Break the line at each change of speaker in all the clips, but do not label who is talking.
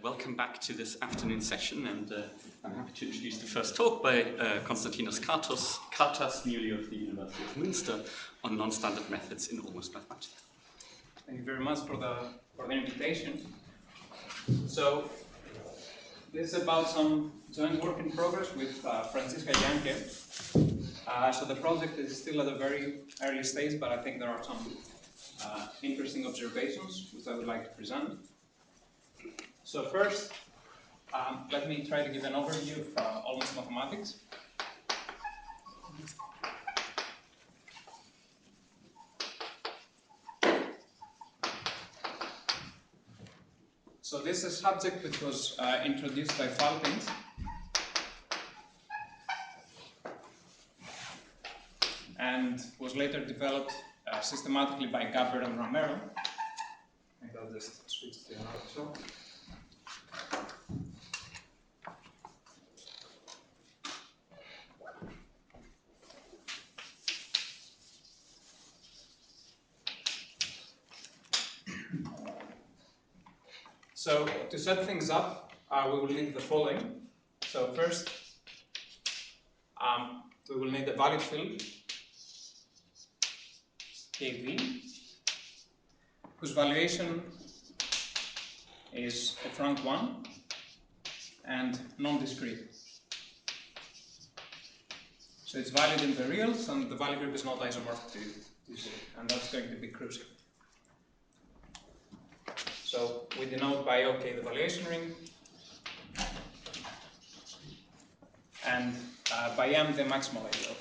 Welcome back to this afternoon session, and I'm happy to introduce the first talk by Konstantinos Kartas, newly of the University of Münster, on non-standard methods in almost mathematics.
Thank you very much for the invitation. So this is about some joint work in progress with Franziska Jahnke. So the project is still at a very early stage, but I think there are some interesting observations which I would like to present. So first, let me try to give an overview of almost mathematics. So this is a subject which was introduced by Faltings. And was later developed systematically by Gabber and Ramero. I think I'll just switch to another show. So to set things up, we will need the following. So first, we will need a valid field, KV, whose valuation is of rank 1 and non-discrete. So it's valid in the reals, and the value group is not isomorphic to Z, and that's going to be crucial. So we denote by OK the valuation ring, and by M the maximal ideal.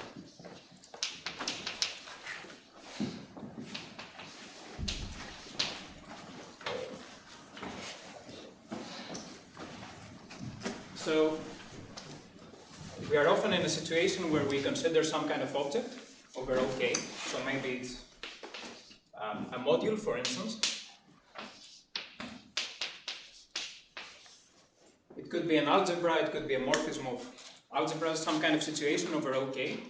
So we are often in a situation where we consider some kind of object over OK. So maybe it's a module, for instance. It could be an algebra, it could be a morphism of algebra, some kind of situation over OK.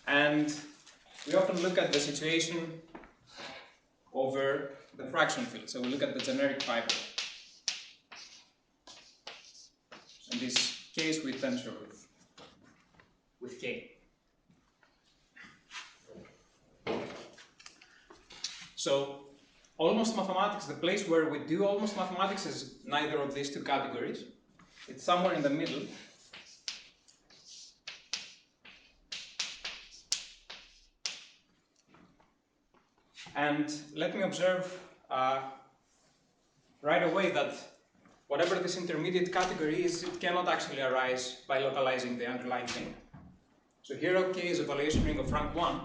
And we often look at the situation over the fraction field. So we look at the generic fiber. In this case, we tensor with K. So almost mathematics, the place where we do almost mathematics is neither of these two categories. It's somewhere in the middle. And let me observe right away that whatever this intermediate category is, it cannot actually arise by localizing the underlying thing. So here OK is a valuation ring of rank 1.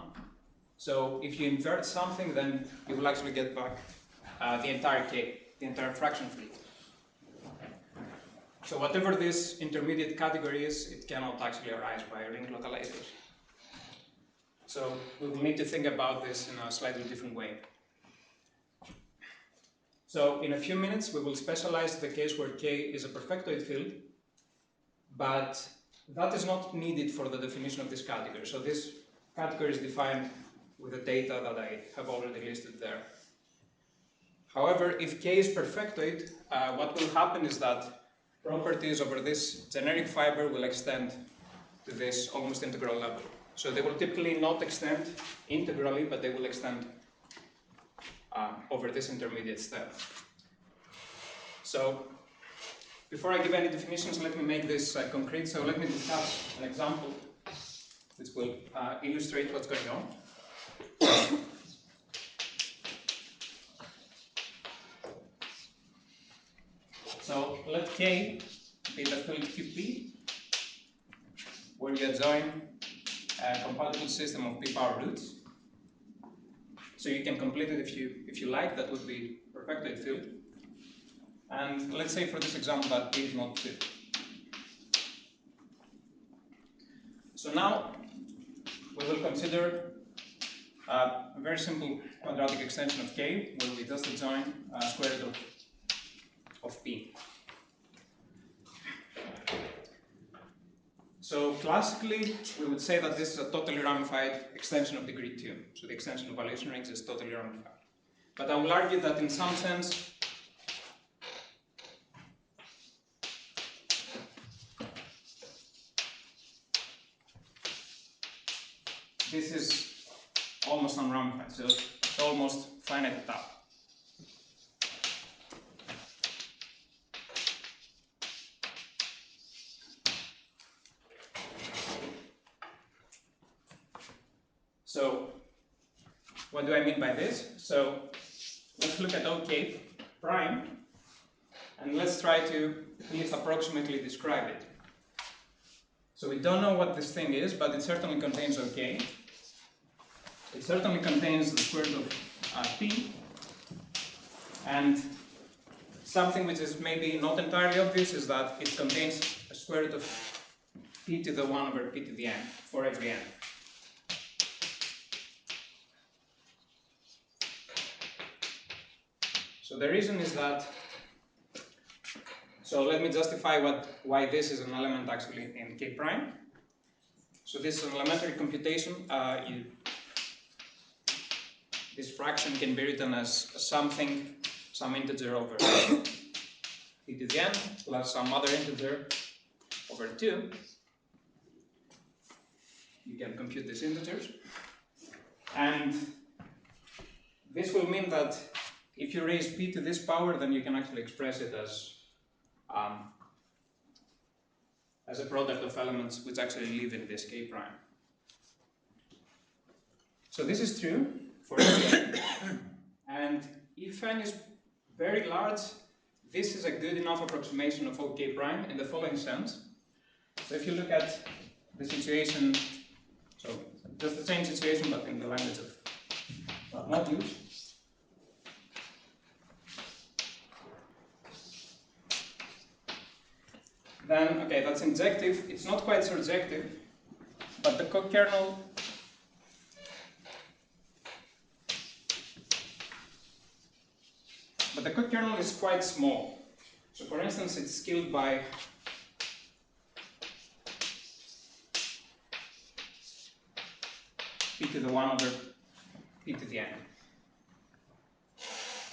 So if you invert something, then you will actually get back the entire K, the entire fraction field. So whatever this intermediate category is, it cannot actually arise by ring localization. So we will need to think about this in a slightly different way. So in a few minutes, we will specialize the case where K is a perfectoid field, but that is not needed for the definition of this category. So this category is defined with the data that I have already listed there. However, if K is perfectoid, what will happen is that properties over this generic fiber will extend to this almost integral level. So they will typically not extend integrally, but they will extend over this intermediate step. So before I give any definitions, let me make this concrete. So let me discuss an example which will illustrate what's going on. So let K be the field QP, where you adjoin a compatible system of p power roots. So you can complete it if you like. That would be perfectoid field. And let's say for this example that P is not 2. So now we will consider a very simple quadratic extension of K, where we just adjoin square root of P. So classically, we would say that this is a totally ramified extension of degree 2. So the extension of valuation rings is totally ramified. But I will argue that in some sense, this is almost unramified, so it's almost finite at top. So, what do I mean by this? So, let's look at OK prime, and let's try to at least approximately describe it. So we don't know what this thing is, but it certainly contains OK. It certainly contains the square root of p, and something which is maybe not entirely obvious is that it contains a square root of p to the 1 over p to the n for every n. So the reason is that, so let me justify why this is an element actually in K prime. So this is an elementary computation. This fraction can be written as something, some integer over p to the n plus some other integer over 2. You can compute these integers. And this will mean that if you raise p to this power, then you can actually express it as a product of elements which actually live in this K prime. So this is true for n, and if n is very large, this is a good enough approximation of OK prime in the following sense. So if you look at the situation, so just the same situation but in the language of modules. Then, okay, that's injective. It's not quite surjective, but the co-kernel is quite small. So, for instance, it's scaled by p to the 1 over p to the n.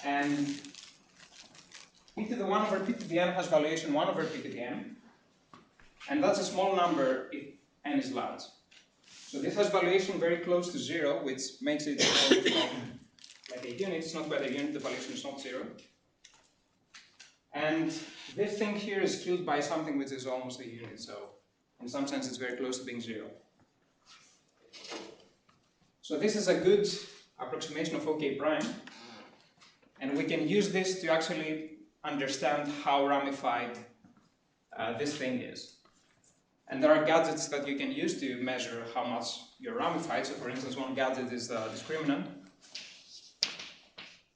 And p to the 1 over p to the n has valuation 1 over p to the n. And that's a small number if n is large. So this has valuation very close to 0, which makes it like a unit. It's not quite a unit, the valuation is not 0. And this thing here is killed by something which is almost a unit, so in some sense it's very close to being 0. So this is a good approximation of OK prime, and we can use this to actually understand how ramified this thing is. And there are gadgets that you can use to measure how much you're ramified. So for instance, one gadget is the discriminant.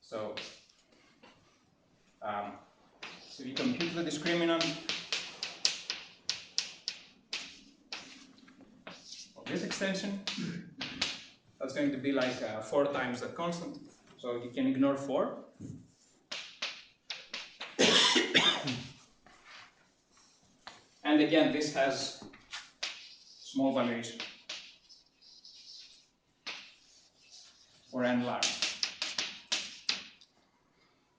So you compute the discriminant of this extension. That's going to be like 4 times the constant. So you can ignore 4. And again, this has small valuation for n large.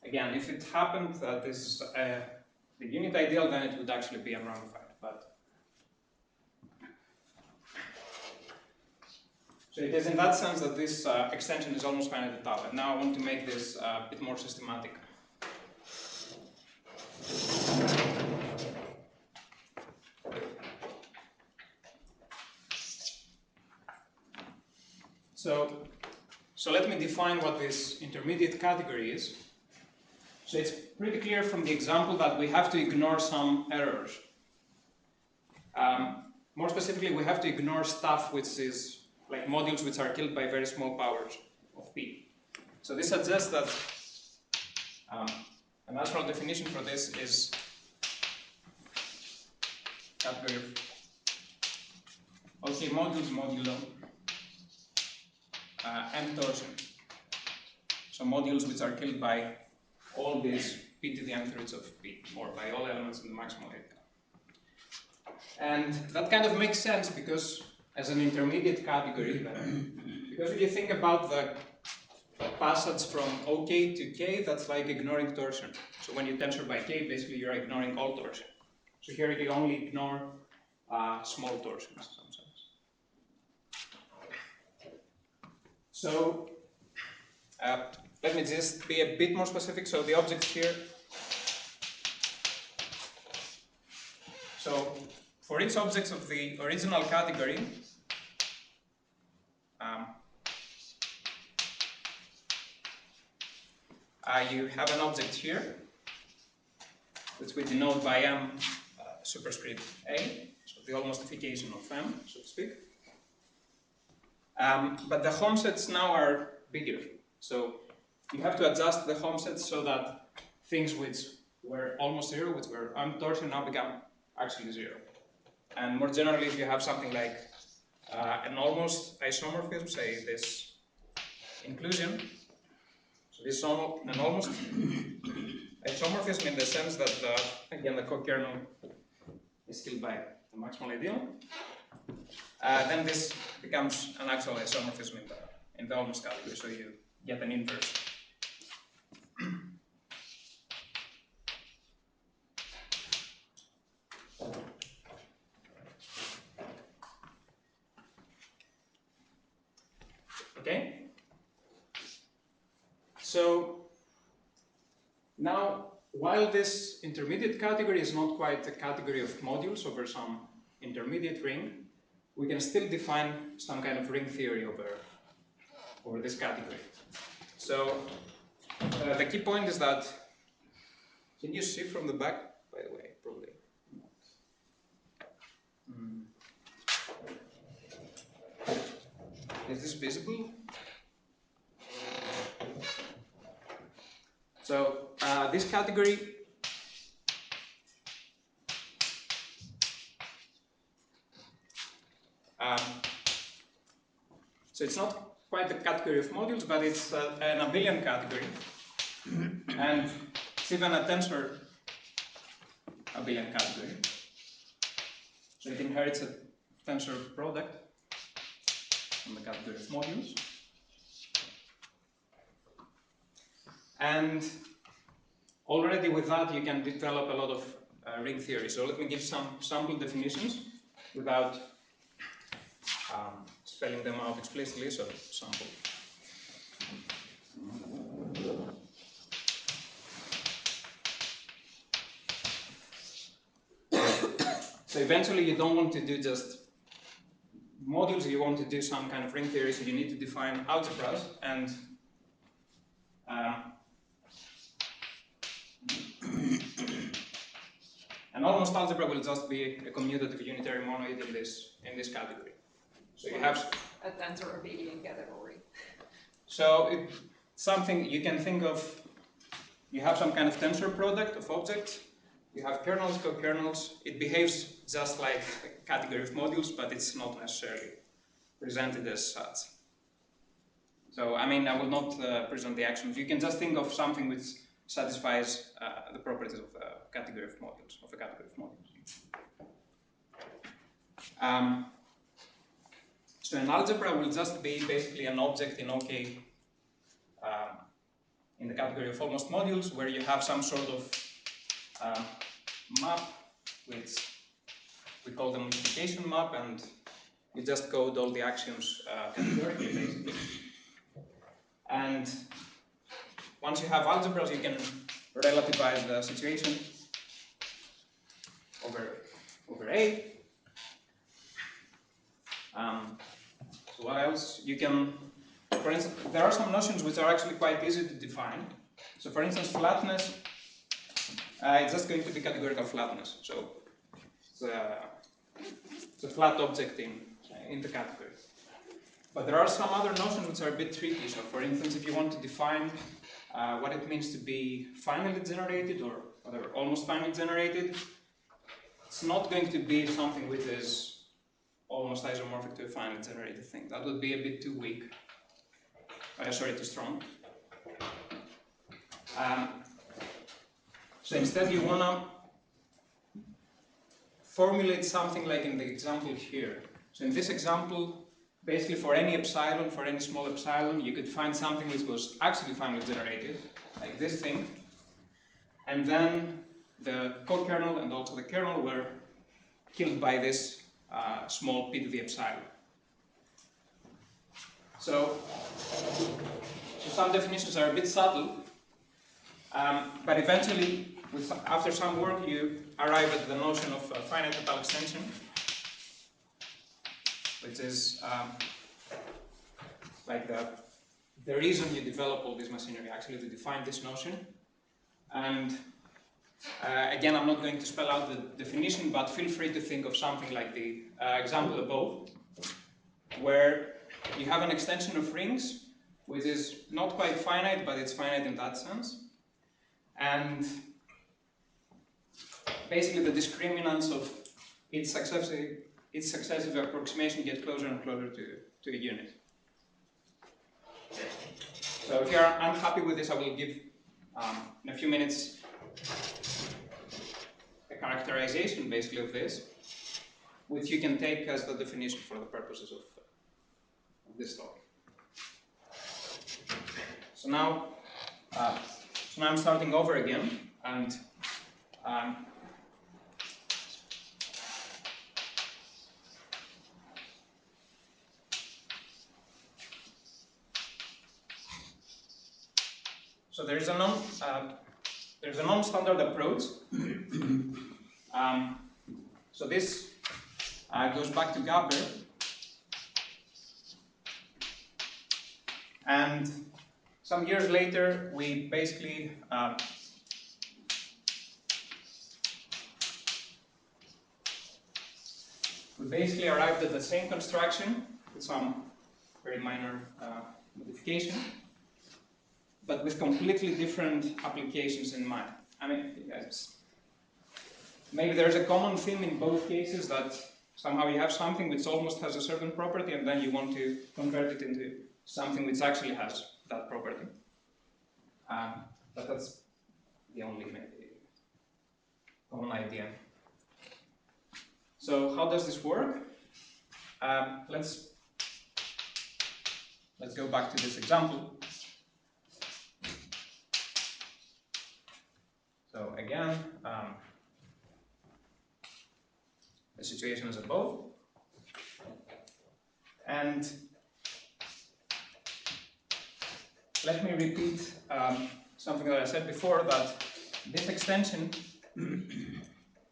Again, if it happened that this is the unit ideal, then it would actually be unramified. So it is in that sense that this extension is almost finite at top. And now I want to make this a bit more systematic. So let me define what this intermediate category is. So it's pretty clear from the example that we have to ignore some errors. More specifically, we have to ignore stuff which is like modules which are killed by very small powers of p. So this suggests that a natural definition for this is category of OK modules modulo n torsion. So modules which are killed by all these p to the nth roots of p, or by all elements in the maximal area. And that kind of makes sense because as an intermediate category, because if you think about the passage from OK to K, that's like ignoring torsion. So when you tensor by K, basically you're ignoring all torsion. So here you only ignore small torsions in some sense. So let me just be a bit more specific. So the object here. So for each object of the original category, you have an object here, which we denote by m superscript a, so the almostification of m, so to speak. But the home sets now are bigger. So you have to adjust the home sets so that things which were almost zero, which were torsion, now become actually zero. And more generally, if you have something like an almost isomorphism, say this inclusion, so this is an almost isomorphism in the sense that, again, the co-kernel is killed by the maximal ideal. Then this becomes an actual isomorphism in the almost category, so you get an inverse. Okay? So now, while this intermediate category is not quite a category of modules over some intermediate ring, we can still define some kind of ring theory over this category. So the key point is that, can you see from the back, by the way, probably not. Is this visible? So this category so it's not quite a category of modules, but it's an abelian category, and it's even a tensor abelian category. So it inherits a tensor product from the category of modules. And already with that, you can develop a lot of ring theory. So let me give some sample definitions without spelling them out explicitly. So sample. So eventually, you don't want to do just modules. You want to do some kind of ring theory. So you need to define algebras, and an almost algebra will just be a commutative unitary monoid in this category. So you have
a tensor abelian category.
So it's something you can think of. You have some kind of tensor product of objects. You have kernels, co-kernels. It behaves just like a category of modules, but it's not necessarily presented as such. So, I mean, I will not present the actions. You can just think of something which satisfies the properties of a category of modules, So an algebra will just be basically an object in OK in the category of almost modules, where you have some sort of map, which we call the multiplication map, and you just code all the axioms categorically, basically. And once you have algebras, you can relativize the situation over A. So what else? You can, for instance, there are some notions which are actually quite easy to define. So for instance, flatness, it's just going to be categorical flatness. So it's a flat object in the category. But there are some other notions which are a bit tricky. So for instance, if you want to define what it means to be finally generated or whatever, almost finally generated, it's not going to be something which is almost isomorphic to a finally generated thing. That would be a bit too weak. Sorry, too strong. So instead you want to formulate something like in the example here. So in this example, basically for any epsilon, for any small epsilon, you could find something which was actually finally generated, like this thing. And then the co-kernel and also the kernel were killed by this small p to the epsilon. So some definitions are a bit subtle, but eventually, after some work, you arrive at the notion of finite total extension, which is like the reason you develop all this machinery, actually, to define this notion. And again, I'm not going to spell out the definition, but feel free to think of something like the example above, where you have an extension of rings, which is not quite finite, but it's finite in that sense. And basically the discriminants of its successive approximation get closer and closer to a unit. So if you're unhappy with this, I will give, in a few minutes, a characterization basically of this, which you can take as the definition for the purposes of this talk. So now I'm starting over again, and so there's a non-standard approach. So this goes back to Gabber, and some years later we basically arrived at the same construction with some very minor modification, but with completely different applications in mind. I mean, maybe there's a common theme in both cases, that somehow you have something which almost has a certain property, and then you want to convert it into something which actually has that property. But that's the only common idea. So how does this work? Let's go back to this example. So again, the situation is above, and let me repeat something that I said before, that this extension,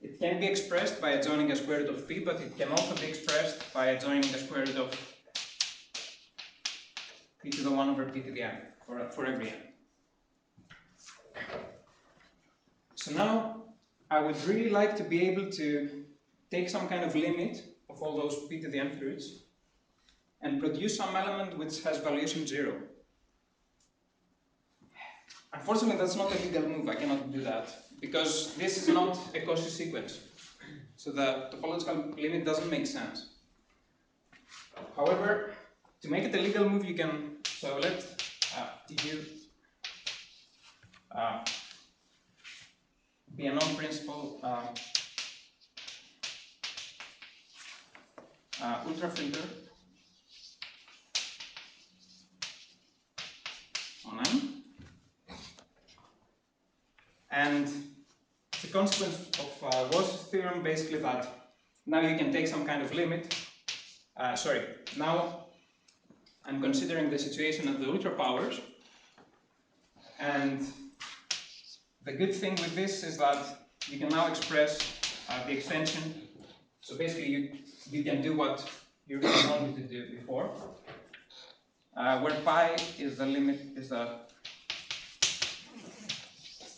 it can be expressed by adjoining a square root of p, but it can also be expressed by adjoining the square root of p to the 1 over p to the n for every n. So now I would really like to be able to take some kind of limit of all those p to the nth roots and produce some element which has valuation 0. Unfortunately, that's not a legal move. I cannot do that, because this is not a Cauchy sequence. So the topological limit doesn't make sense. However, to make it a legal move, you can, so let TU be a non-principal ultrafilter on M. And the consequence of Gauss's theorem, basically, that now you can take some kind of limit. Now I'm considering the situation of the ultrapowers, and the good thing with this is that you can now express the extension. So basically, you can do what you really wanted to do before, where pi is the limit, is the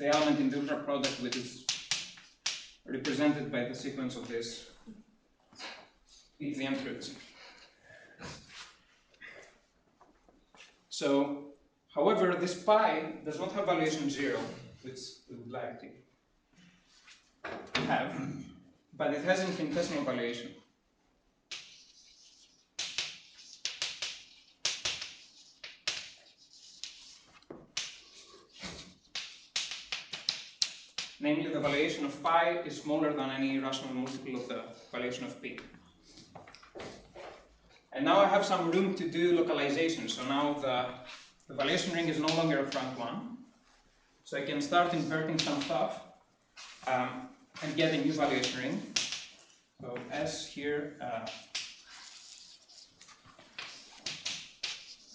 element in the ultraproduct, which is represented by the sequence of this p to the nth roots. So, however, this pi does not have valuation 0, which we would like to have, but it has infinitesimal valuation. Namely, the valuation of pi is smaller than any rational multiple of the valuation of p. And now I have some room to do localization. So now the valuation ring is no longer of rank 1. So I can start inverting some stuff and get a new valuation ring. So S here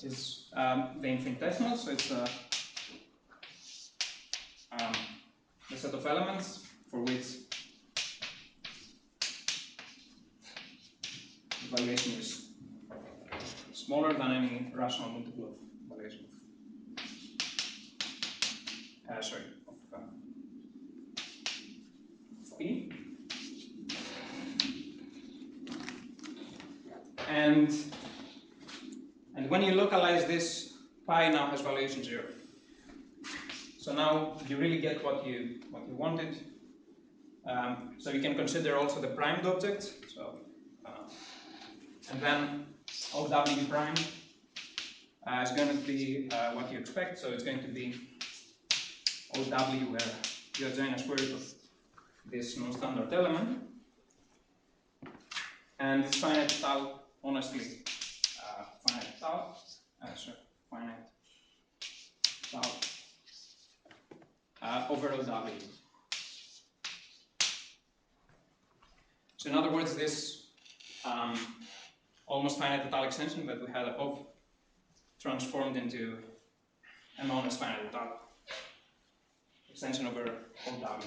is the infinitesimal, so it's the set of elements for which evaluation is smaller than any rational multiple of evaluation of P. And when you localize this, pi now has valuation 0. So now you really get what you wanted. So you can consider also the primed objects. So and then OW prime is going to be what you expect. So it's going to be OW where you assign a square root of this non-standard element. And it's finite tau, honestly, finite tau, finite tau over OW. So in other words, this almost finite tau extension that we had above transformed into a honest finite tau extension over OW.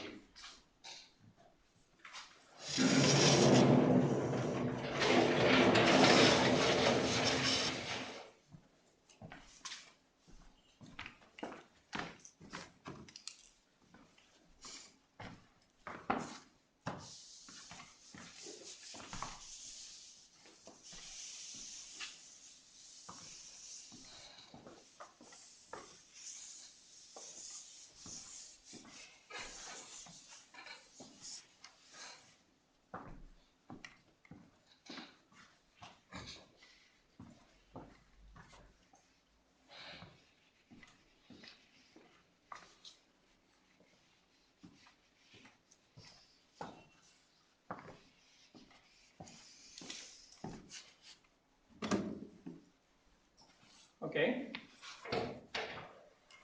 Okay.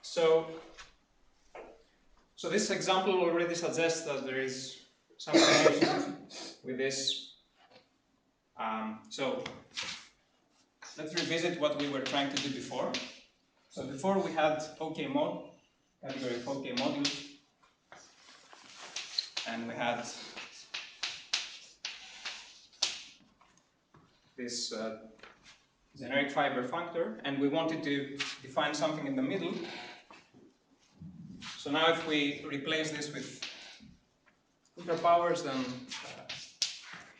So this example already suggests that there is some connection with this. So let's revisit what we were trying to do before. So before we had OK mod, category of OK modules, and we had this generic fiber functor, and we wanted to define something in the middle. So now if we replace this with ultrapowers, then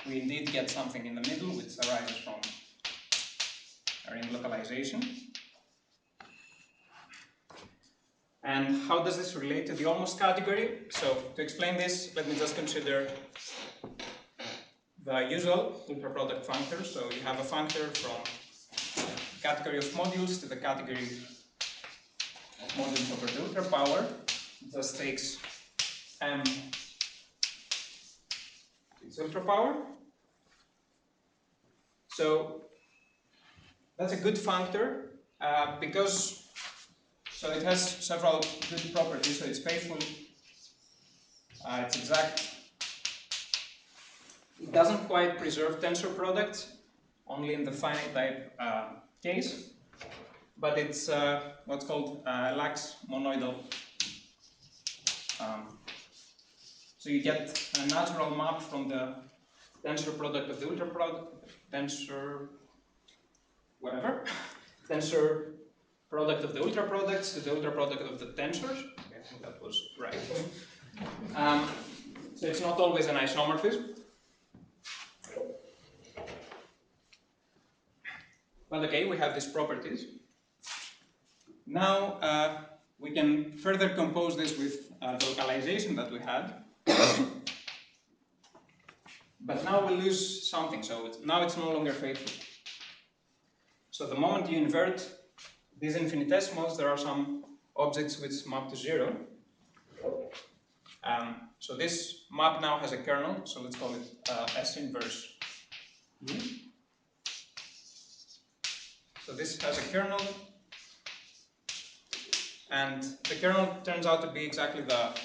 we indeed get something in the middle, which arises from our ring localization. And how does this relate to the almost category? So to explain this, let me just consider the usual ultraproduct functor. So you have a functor from category of modules to the category of modules over the ultrapower. It just takes m to its ultrapower. So that's a good functor because so it has several good properties. So it's faithful, it's exact. It doesn't quite preserve tensor products, only in the finite type case, but it's what's called lax monoidal. So you get a natural map from the tensor product of the ultraproduct, tensor product of the ultraproducts to the ultraproduct of the tensors. Okay, I think that was right. So it's not always an isomorphism. But okay, we have these properties. Now we can further compose this with the localization that we had. But now we lose something, so now it's no longer faithful. So the moment you invert these infinitesimals, there are some objects which map to 0. So this map now has a kernel, so let's call it S inverse U. So this has a kernel, and the kernel turns out to be exactly the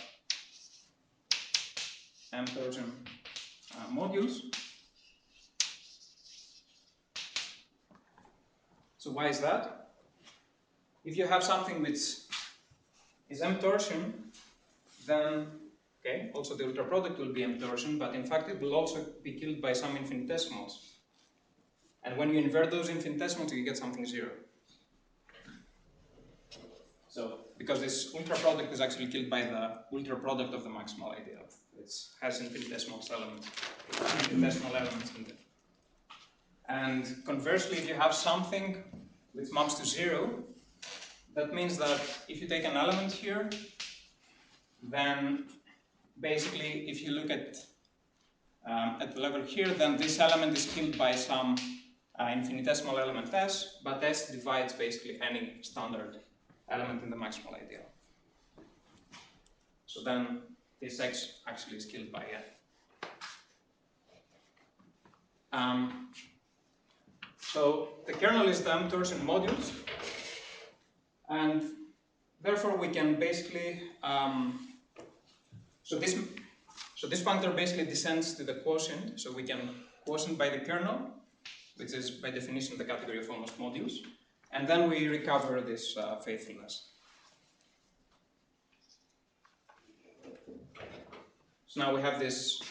m-Trojan modules. So why is that? if you have something which is M torsion, then okay, also the ultra product will be M torsion, but in fact it will also be killed by some infinitesimals. And when you invert those infinitesimals, you get something zero. So, because this ultra product is actually killed by the ultra product of the maximal ideal. It has infinitesimal elements in it. And conversely, if you have something which maps to zero, that means that if you take an element here, then basically, if you look at the level here, then this element is killed by some infinitesimal element S, but S divides basically any standard element in the maximal ideal. So then this X actually is killed by N. So the kernel is the M torsion modules, and therefore we can basically so this functor basically descends to the quotient, so we can quotient by the kernel, which is by definition the category of almost modules, and then we recover this faithfulness. So now we have this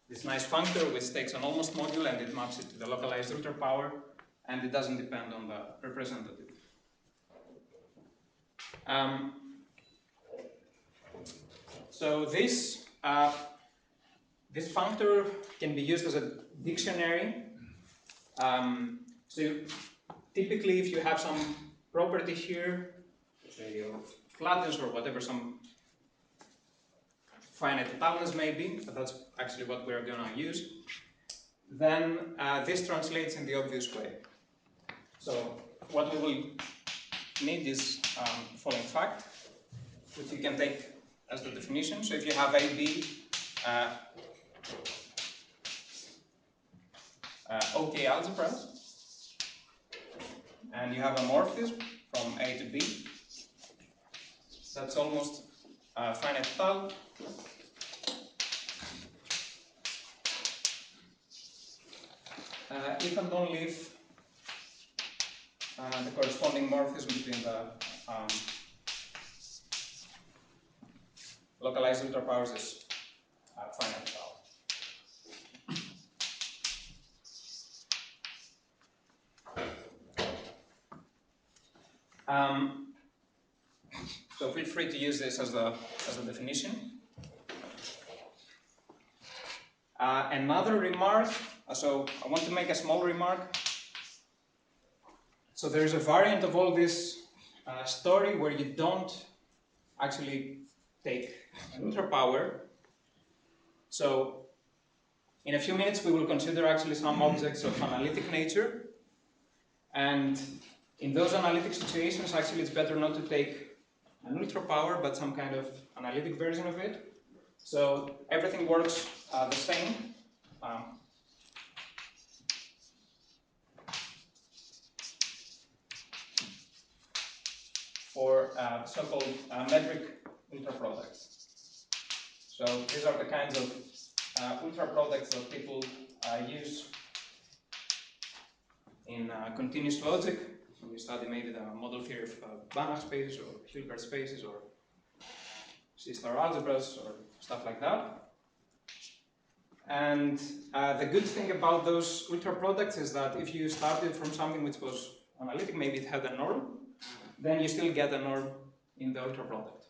this nice functor which takes an almost module and it maps it to the localized ultra power, and it doesn't depend on the representative. So this functor can be used as a dictionary. So typically, if you have some property here, say of flatness or whatever, some finite totalness maybe, but that's actually what we're going to use, then this translates in the obvious way. So what we will need is the following fact, which you can take as the definition. So if you have AB OK algebras, and you have a morphism from A to B, that's almost finite total. If and only if the corresponding morphism between the localized ultra powers is finite tau. So feel free to use this as a definition. Another remark, so I want to make a small remark. So there is a variant of all this story where you don't actually take an ultra power. So in a few minutes we will consider actually some objects of analytic nature, and in those analytic situations actually it's better not to take an ultra power but some kind of analytic version of it. So everything works the same. For so-called metric ultra products. So these are the kinds of ultra products that people use in continuous logic. So we study maybe the model theory of Banach spaces or Hilbert spaces or C-star algebras or stuff like that. And the good thing about those ultra products is that if you started from something which was analytic, maybe it had a norm, then you still get a norm in the ultra product.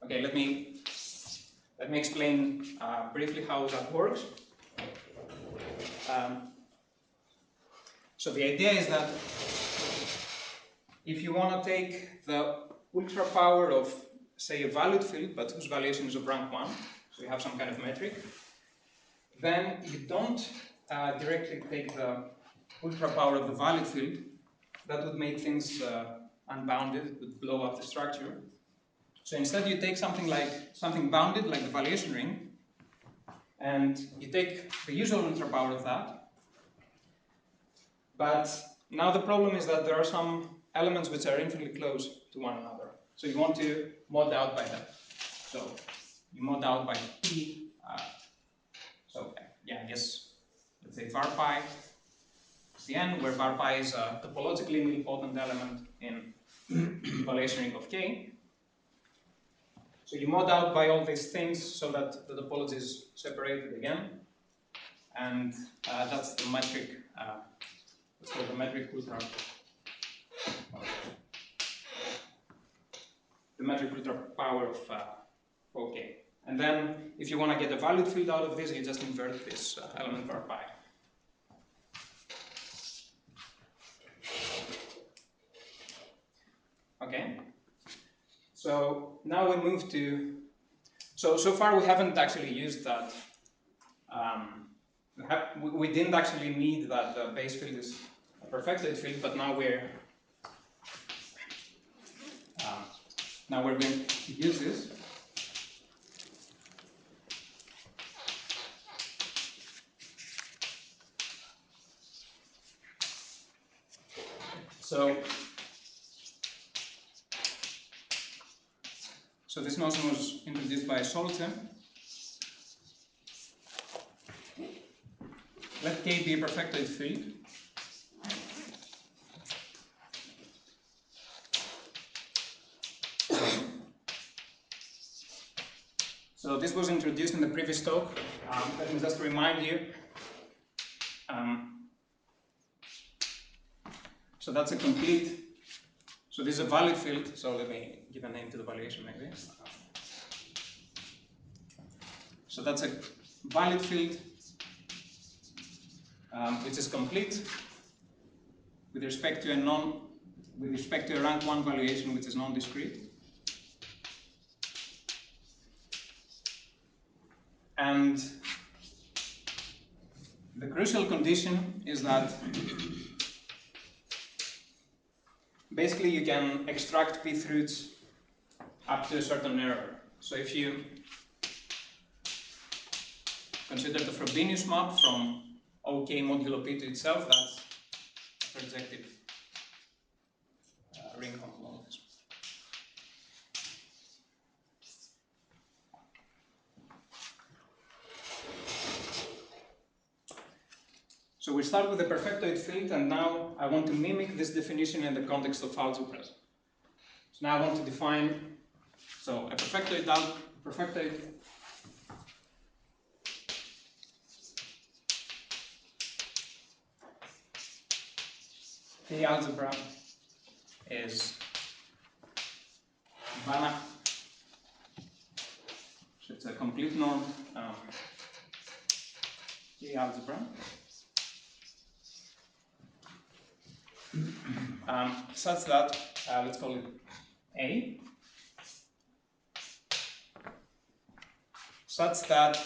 Okay, let me explain briefly how that works. So the idea is that if you want to take the ultra power of, say, a valued field, but whose valuation is of rank 1, so you have some kind of metric, then you don't directly take the ultra power of the valued field. That would make things unbounded, it would blow up the structure. So instead you take something bounded, like the valuation ring, and you take the usual ultra power of that. But now the problem is that there are some elements which are infinitely close to one another. So you want to mod out by that. So you mod out by p. I guess let's say var pi is the n, where var pi is a topologically nilpotent element in evaluation ring of K. So you mod out by all these things so that the topology is separated again, and that's the metric. Let's call the metric ultra. The metric ultra power of OK. And then, if you want to get a valued field out of this, you just invert this element var pi. Okay. So now we move to. So far we haven't actually used that. We didn't actually need that the base field is a perfected field, but now we're going to use this. So this notion was introduced by Solze. Let K be a perfectoid field. So this was introduced in the previous talk. Let me just remind you. So that's a complete. So this is a valid field. So let me give a name to the valuation maybe. So that's a valid field, which is complete with respect to a rank 1 valuation which is non-discrete. And the crucial condition is that basically you can extract pth roots up to a certain error. So if you consider the Frobenius map from OK modulo P to itself, that's a projective ring homomorphism. So we start with the perfectoid field, and now I want to mimic this definition in the context of algebras. So now I want to define, so a perfectoid K algebra is Banach. So it's a complete norm K algebra. Such that, let's call it A, such that,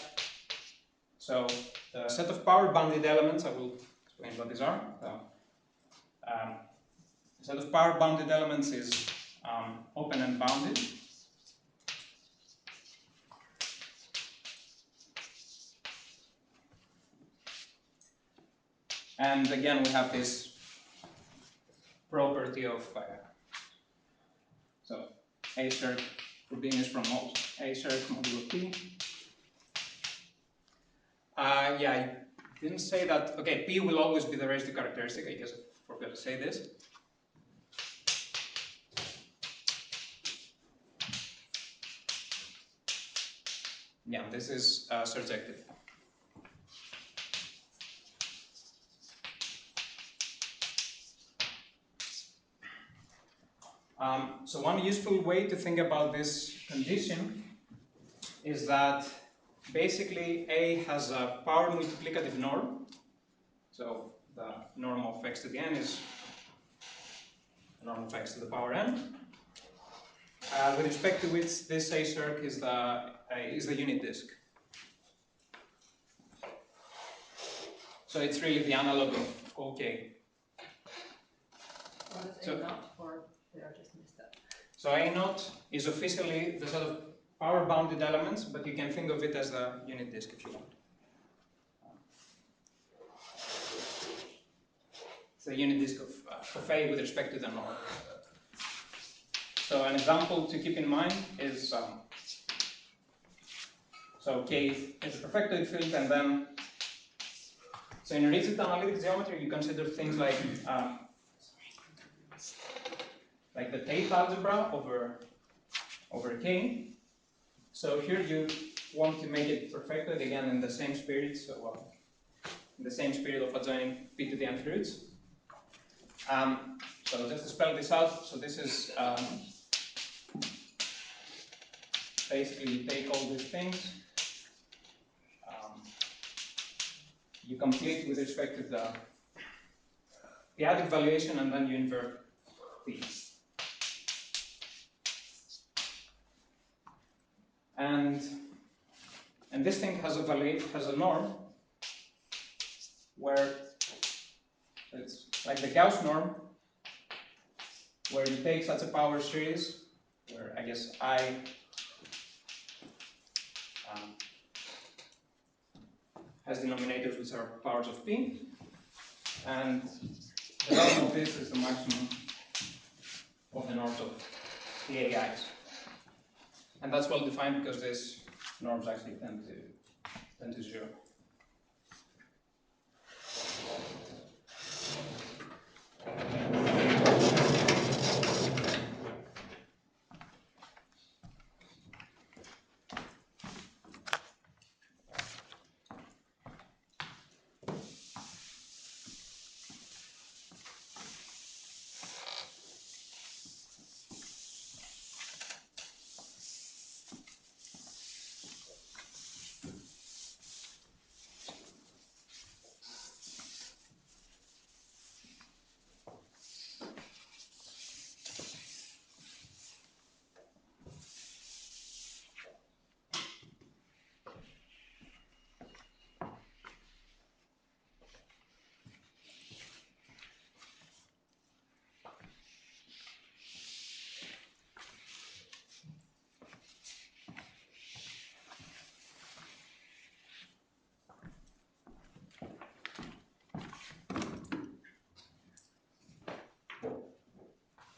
so the set of power bounded elements, I will explain what these are. The set of power bounded elements is open and bounded. And again, we have this property of so A circ Frobenius from A circ modulo P. Yeah, I didn't say that. Okay, P will always be the raised to characteristic. I guess I forgot to say this. Yeah, this is surjective. So one useful way to think about this condition is that basically A has a power multiplicative norm. So the norm of x to the n is the norm of x to the power n, with respect to which this A circ is the unit disk. So it's really the analog of OK.
What is A naught for? Did I just miss that?
So A naught is officially the set of power bounded elements, but you can think of it as the unit disk if you want. It's the unit disk of A with respect to the norm. So an example to keep in mind is So K is a perfectoid field, and then, so in rigid analytic geometry, you consider things like the Tate algebra over K. So here you want to make it perfectoid again in the same spirit, so in the same spirit of adjoining p to the nth roots. So just to spell this out, so this is basically you take all these things, you complete with respect to the p-adic valuation, and then you invert p. And this thing has a norm where it's like the Gauss norm, where you take such a power series, where I guess I has denominators which are powers of p, and the norm of this is the maximum of the norms of the AIs. And that's well defined because these norms actually tend to 0.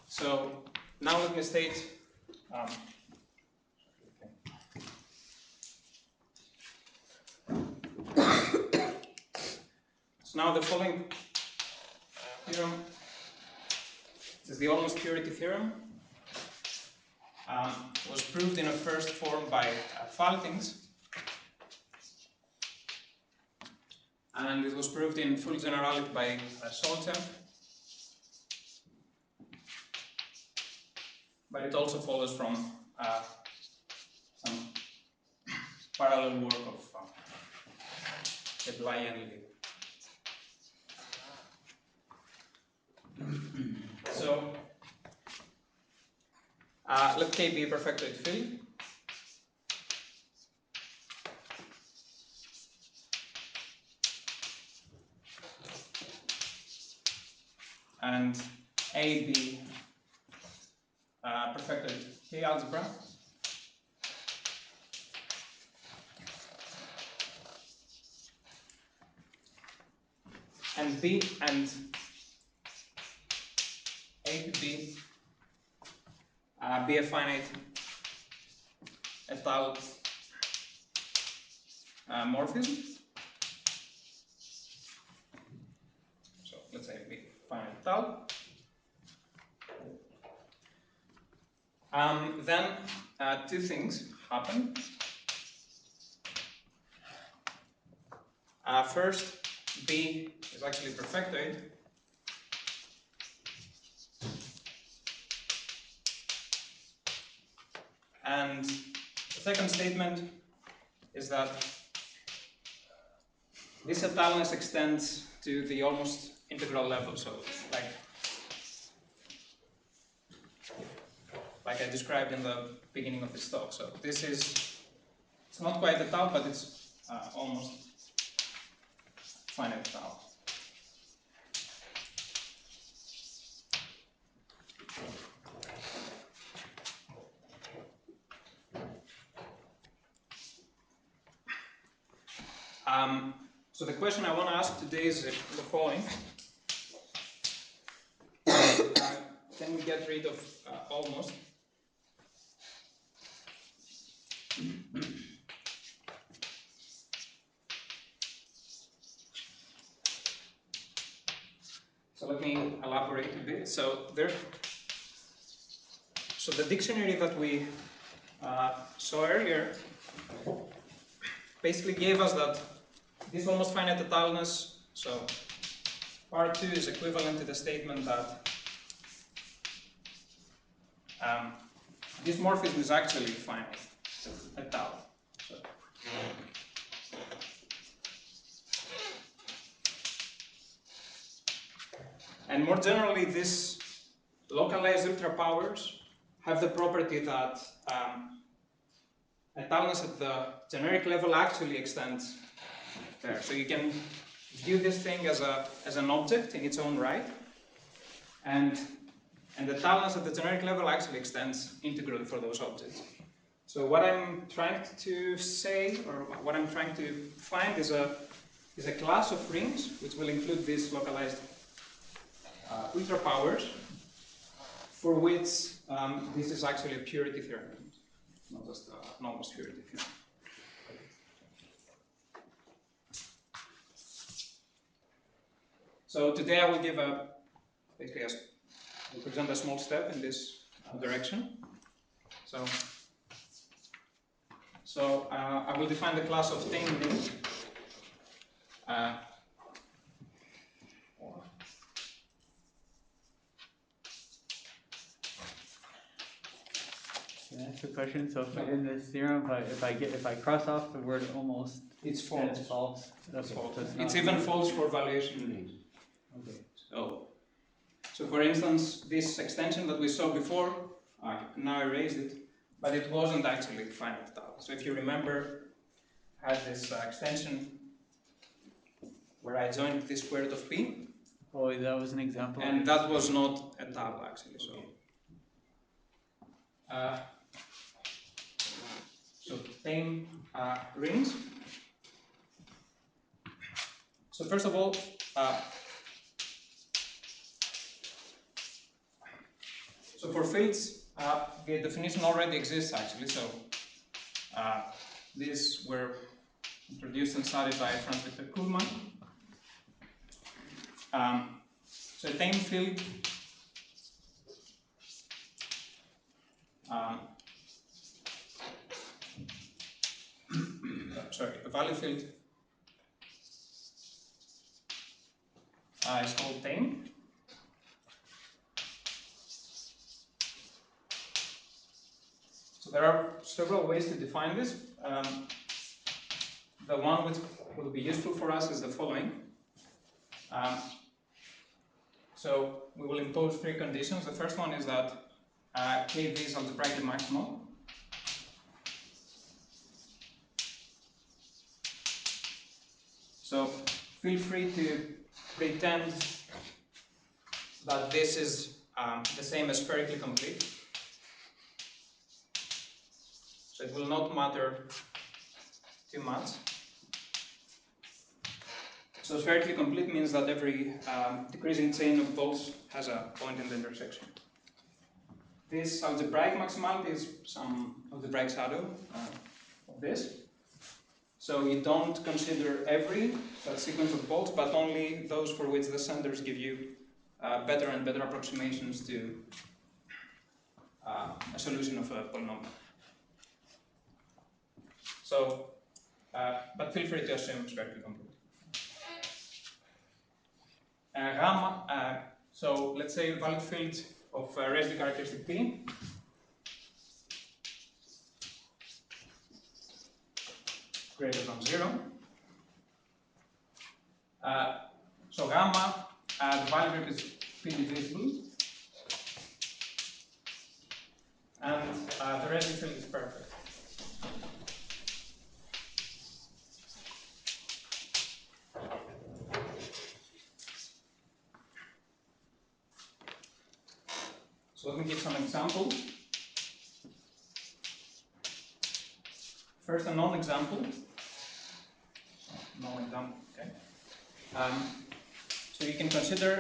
So now let me state so now the following theorem is the almost purity theorem. Was proved in a first form by Faltings, and it was proved in full generality by Solchev. But it also follows from some parallel work of Ledoy and Lee. So let K be a perfectoid field. And A be perfectoid K algebra. And B and A to B be a finite étale morphism. So let's say B finite étale. Then two things happen. First, B is actually perfectoid. And the second statement is that this étaleness extends to the almost integral level. So like I described in the beginning of this talk. So this is, it's not quite étale, but it's almost finite étale. So the question I want to ask today is the following. Can we get rid of almost? So let me elaborate a bit. So the dictionary that we saw earlier basically gave us that this almost finite totalness, so part 2 is equivalent to the statement that this morphism is actually finite at tau. So, and more generally, these localized ultrapowers have the property that totalness at the generic level actually extends there. So you can view this thing as an object in its own right, and the totalness at the generic level actually extends integrally for those objects. So what I'm trying to say, or what I'm trying to find, is a class of rings which will include these localized ultrapowers, for which this is actually a purity theorem, not just an almost purity theorem. So today I will give I'll present a small step in this direction. So I will define the class of tame rings.
Can I ask a question? So in this theorem, if I cross off the word almost,
it's false.
It's false.
It's
Okay,
false.
so
It's even false for valuation rings.
Okay.
So for instance, this extension that we saw before, now I erased it, but it wasn't actually finite tau. So if you remember, I had this extension where I joined this square root of p.
Oh, that was an example.
And that was not a tau actually. So tame rings. So first of all, so for fields, the definition already exists actually. So these were introduced and studied by Franziska Jahnke. So a tame field a value field is called tame. So there are several ways to define this. The one which will be useful for us is the following. So we will impose 3 conditions. The first one is that KV is algebraically maximal. So feel free to pretend that this is the same as spherically complete. So it will not matter too much. So spherically complete means that every decreasing chain of bolts has a point in the intersection. This algebraic maximality is some algebraic shadow of this. So you don't consider every such sequence of bolts, but only those for which the centers give you better and better approximations to a solution of a polynomial. So, but feel free to assume spherically complete. Gamma, so let's say valid field of residual characteristic P greater than 0. So gamma, the value group is P divisible, and the residual field is perfect. So let me give some examples. First, a non-example. Non-example, okay. So you can consider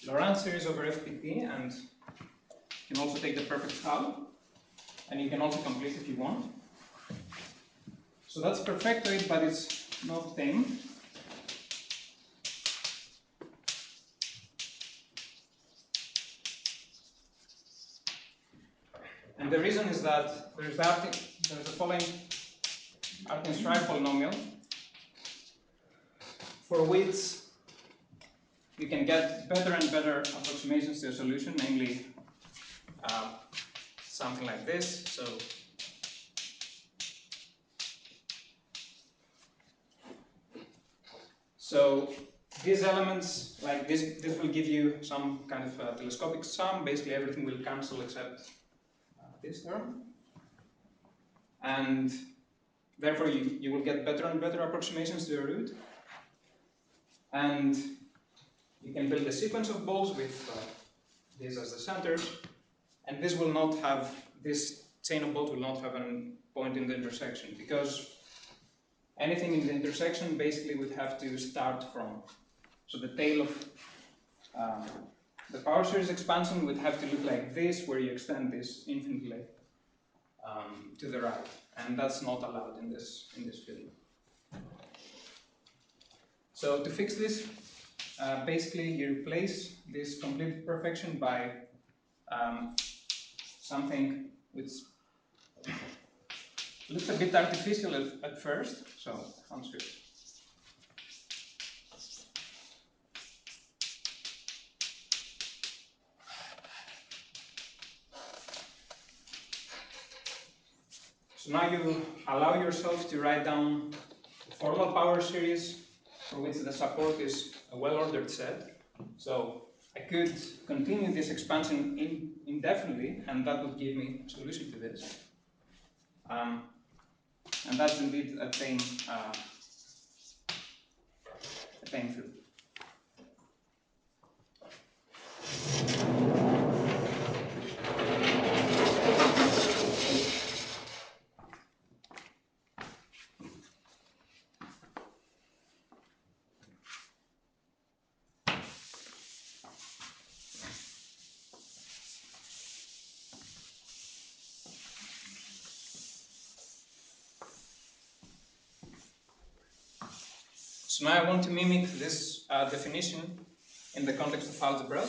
Laurent series over FPP, and you can also take the perfect tau, and you can also complete if you want. So that's perfectoid, but it's not tame. And the reason is that there's the following Artin-Strive polynomial for which you can get better and better approximations to a solution, namely something like this. So these elements, like this will give you some kind of telescopic sum. Basically, everything will cancel except this term, and therefore you will get better and better approximations to your root. And you can build a sequence of balls with these as the centers, and this will not have, this chain of balls will not have a point in the intersection, because anything in the intersection basically would have to start from, so the tail of the power series expansion would have to look like this, where you extend this infinitely to the right, and that's not allowed in this field. So to fix this, basically you replace this complete perfection by something which looks a bit artificial at first, so sounds good. So now you allow yourself to write down the formal power series for which the support is a well-ordered set. So I could continue this expansion indefinitely, and that would give me a solution to this. And that's indeed a tame field. So now I want to mimic this definition in the context of algebra.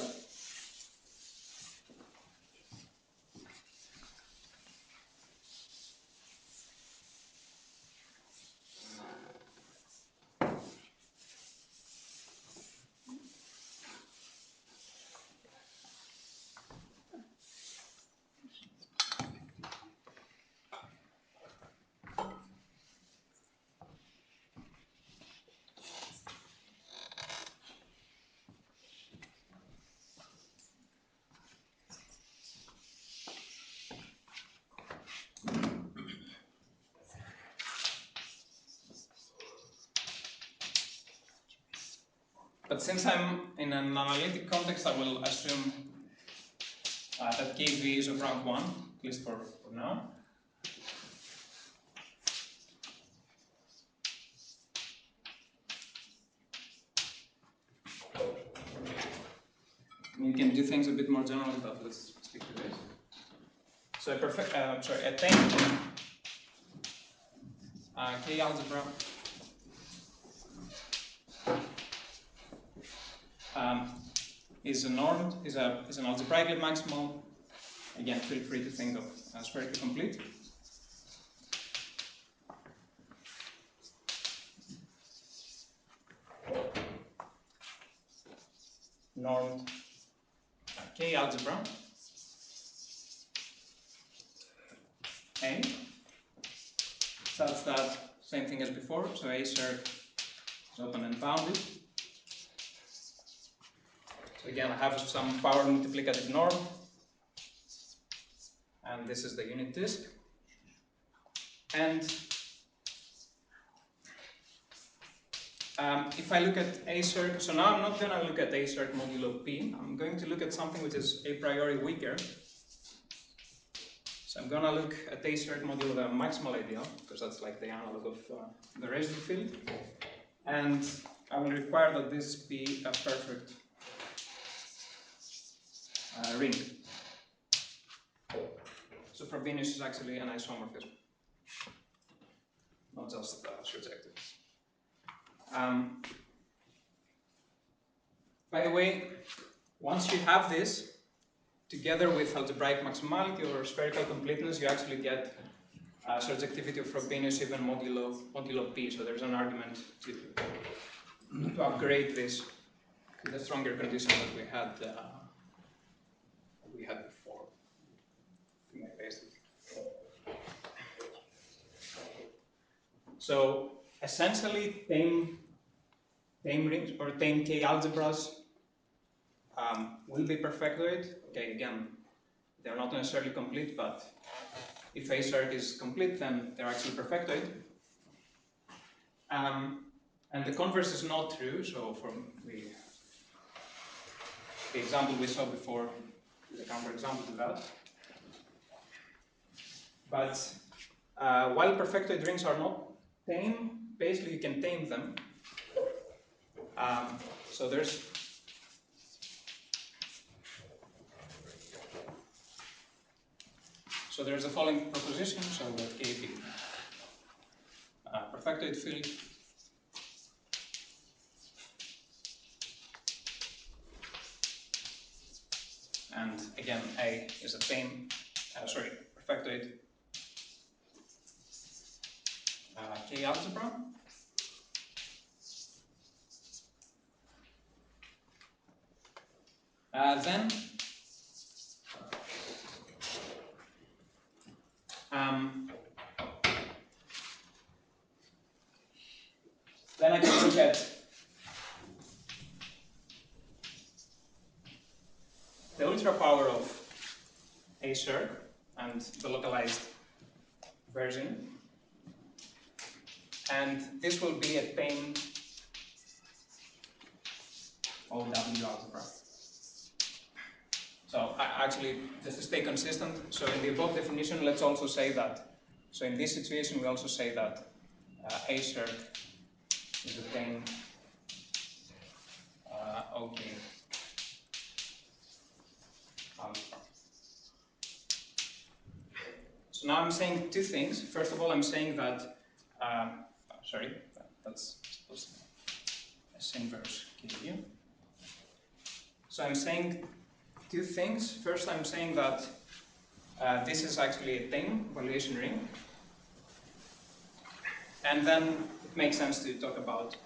But since I'm in an analytic context, I will assume that KV is of rank 1, at least for now. You can do things a bit more generally, but let's stick to this. So a tame K algebra is an algebraically maximal. Again, feel free to think of spherically complete. Normed K algebra A, such that same thing as before, so A circ is open and bounded. So again, I have some power multiplicative norm, and this is the unit disk. And if I look at A circ, so now I'm not going to look at A circ modulo P, I'm going to look at something which is a priori weaker. So I'm going to look at A circ modulo the maximal ideal, because that's like the analog of the residue field. And I will require that this be a perfect ring. So Frobenius is actually an isomorphism, not just surjective. By the way, once you have this, together with algebraic maximality or spherical completeness, you actually get surjectivity of Frobenius even modulo p. So there's an argument to upgrade this to the stronger condition that we had before. So essentially, tame rings or tame K algebras will be perfectoid. Okay, again, they're not necessarily complete, but if A cert is complete, then they're actually perfectoid. And the converse is not true. So from the example we saw before is a counterexample to that. But while perfectoid rings are not tame, basically you can tame them. So there's the following proposition. So let K be perfectoid field. And again, A is a tame, perfectoid K algebra. Then I can look at the ultra power of A cert and the localized version. And this will be a tame OW algebra. So actually, just to stay consistent, so in the above definition, let's also say that, so in this situation, we also say that A cert is a tame OK algebra. So now I'm saying two things. First of all, I'm saying that, that's supposed to be S inverse KU. So I'm saying two things. First, I'm saying that this is actually a tame valuation ring. And then it makes sense to talk about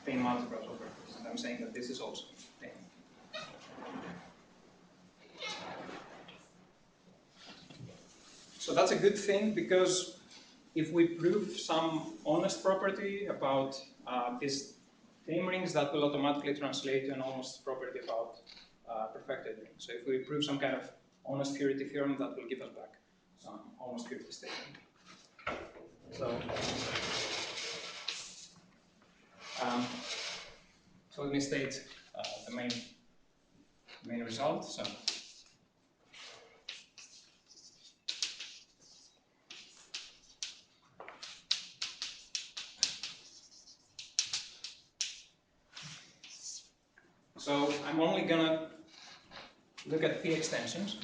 tame algebras over this. And I'm saying that this is also tame. So that's a good thing, because if we prove some honest property about these tame rings, that will automatically translate to an honest property about perfected rings. So if we prove some kind of honest purity theorem, that will give us back some honest purity statement. So let me state the main result. So I'm only gonna look at P extensions.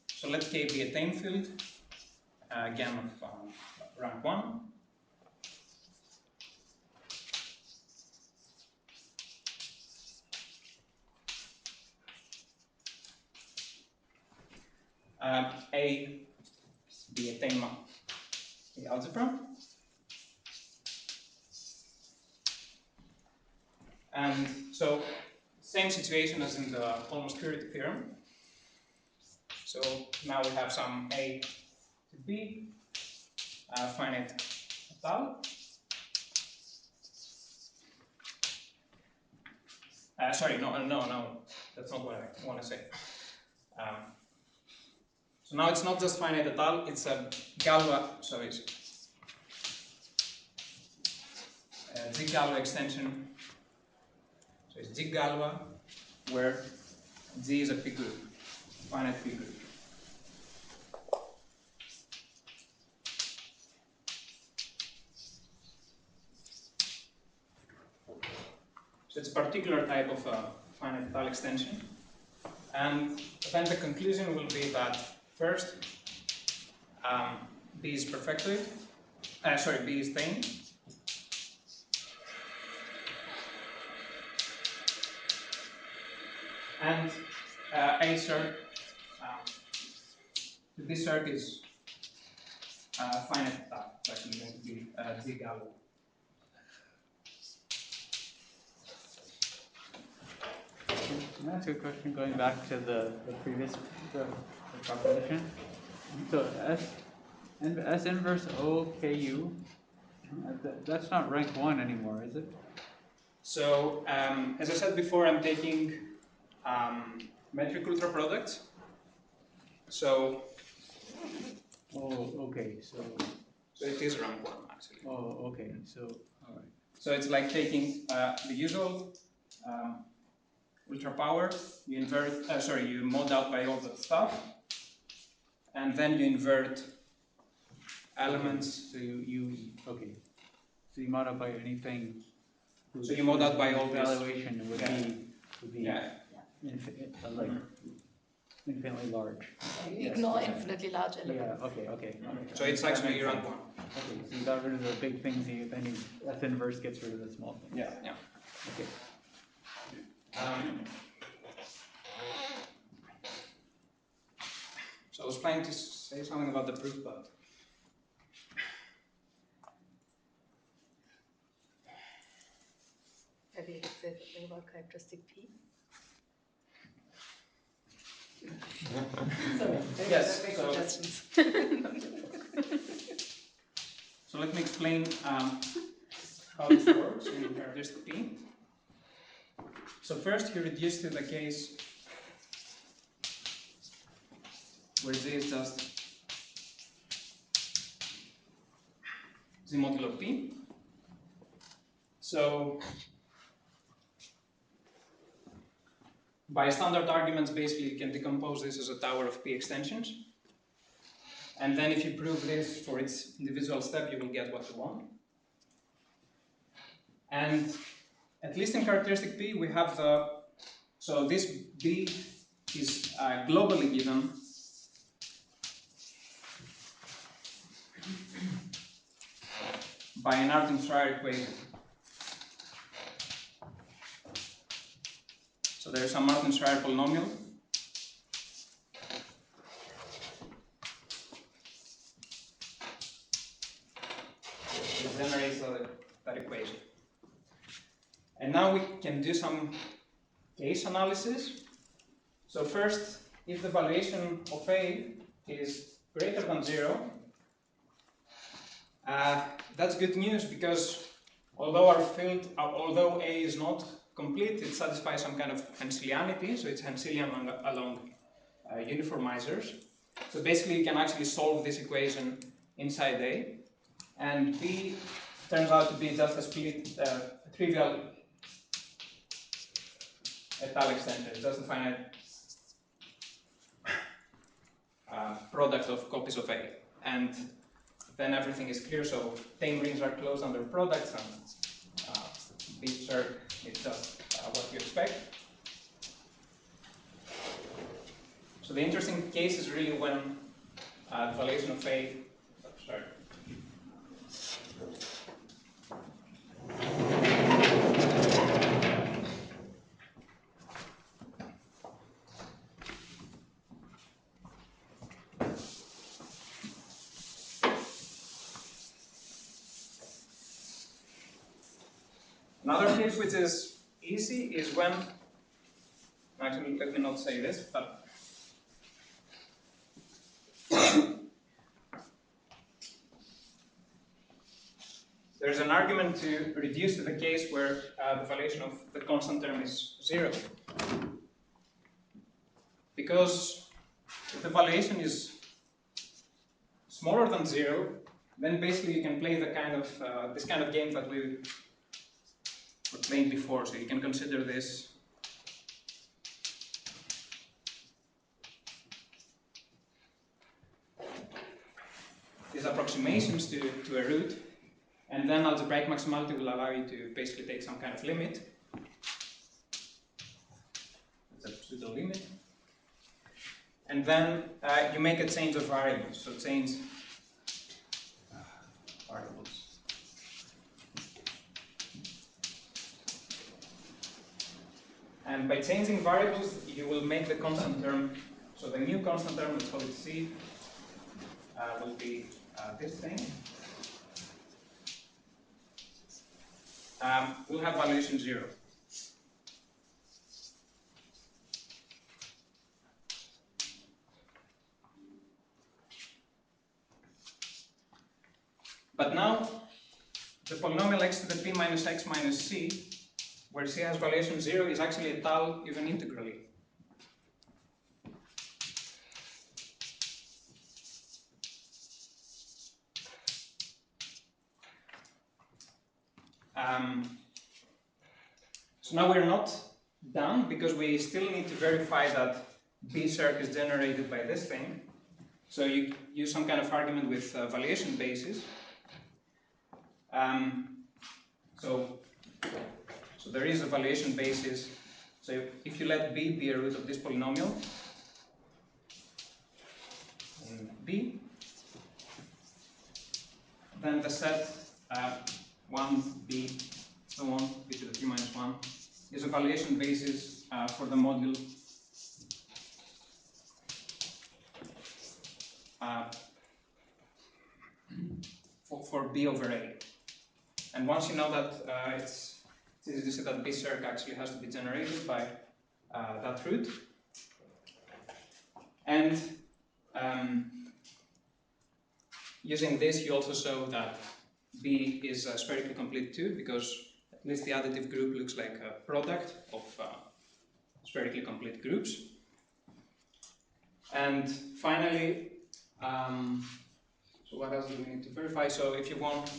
So let K be a tame field, again of rank 1. A be a tame algebra. And so, same situation as in the almost purity theorem. So now we have some A to B, finite tau. No, that's not what I want to say. So now it's not just finite et al, it's a Galois, G-Galois extension. So it's G-Galois, where G is a P group, finite P group. So it's a particular type of finite et al extension. And then the conclusion will be that first, B is perfectoid, B is tame. And a circ, this circ is finite type, so actually going to be z Gabber.
Can I ask you a question going back to the previous the proposition? So S inverse O KU, that's not rank 1 anymore, is it?
So, as I said before, I'm taking metric ultraproducts. So,
Okay, so
it is rank 1 actually.
Okay, so all right.
So it's like taking the usual ultra power, you invert, you mod out by all that stuff, and then you invert elements.
So you okay. So you mod out by anything.
So you mod out by all this.
Valuation would be like infinitely large.
You ignore infinitely large elements.
Yeah. Okay.
So it's actually rank 1.
Okay. So you got rid of the big things. Then S inverse gets rid of the small things.
Yeah.
Okay.
So I was planning to say something about the proof, but
Maybe you could say something about characteristic P. Sorry,
yes.
make
So,
suggestions.
so let me explain how this works in characteristic P. So first you reduce to the case where Z is just Z modulo P. So by standard arguments, basically you can decompose this as a tower of P extensions. And then if you prove this for its individual step, you will get what you want. And at least in characteristic P, we have so this B is globally given by an Artin-Schreier equation. So there is some Artin-Schreier polynomial that generates that equation. And now we can do some case analysis. So first, if the valuation of A is greater than 0, that's good news because although our field, although A is not complete, it satisfies some kind of Henselianity, so it's Henselian along uniformizers. So basically you can actually solve this equation inside A, and B turns out to be just a split, trivial étale extension, just a finite product of copies of A. And then everything is clear, so tame rings are closed under products, and B circ is just what you expect. So the interesting case is really when the valuation of A, sorry. Another case which is easy is when, actually let me not say this, but there's an argument to reduce to the case where the valuation of the constant term is 0. Because if the valuation is smaller than 0, then basically you can play the kind of this kind of game that we were playing before. So you can consider this these approximations to a root, and then algebraic maximality will allow you to basically take some kind of limit. It's a pseudo limit. And then you make a change of variables. So change variables. And by changing variables, you will make the constant term. So the new constant term, let's call it C, will be this thing. We'll have valuation 0. But now, the polynomial x to the p minus x minus c, where c has valuation 0, is actually a tal even integrally. So now we're not done, because we still need to verify that b circ is generated by this thing. So you use some kind of argument with valuation basis. So there is a valuation basis. So if you let b be a root of this polynomial, in b, then the set 1b, so on, b to the p minus 1, is a valuation basis for the module for b over a. And once you know that it's easy to see that b circ actually has to be generated by that root. And using this, you also show that b is spherically complete too, because at least the additive group looks like a product of spherically complete groups. And finally, so what else do we need to verify? So if you want,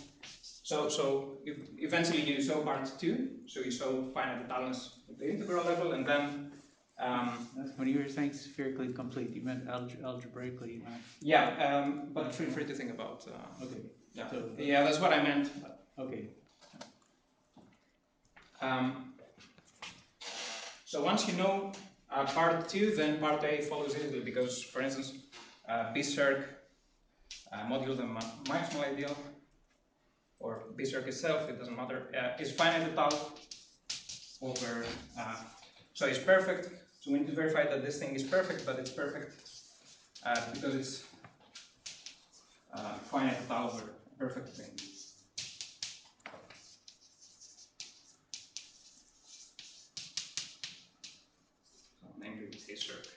if eventually you show part 2, so you show finite totalness at the integral level, and then
That's when you were saying spherically complete, you meant algebraically, you meant.
yeah, but feel free to think about.
Okay.
Yeah,
So,
yeah, that's what I meant.
okay.
So once you know part 2, then part A follows easily, because, for instance, b circ modulo the maximal ideal, or b circ itself, it doesn't matter, is finite total over, so it's perfect. So we need to verify that this thing is perfect, but it's perfect because it's finite total over a perfect thing. So namely with a circ.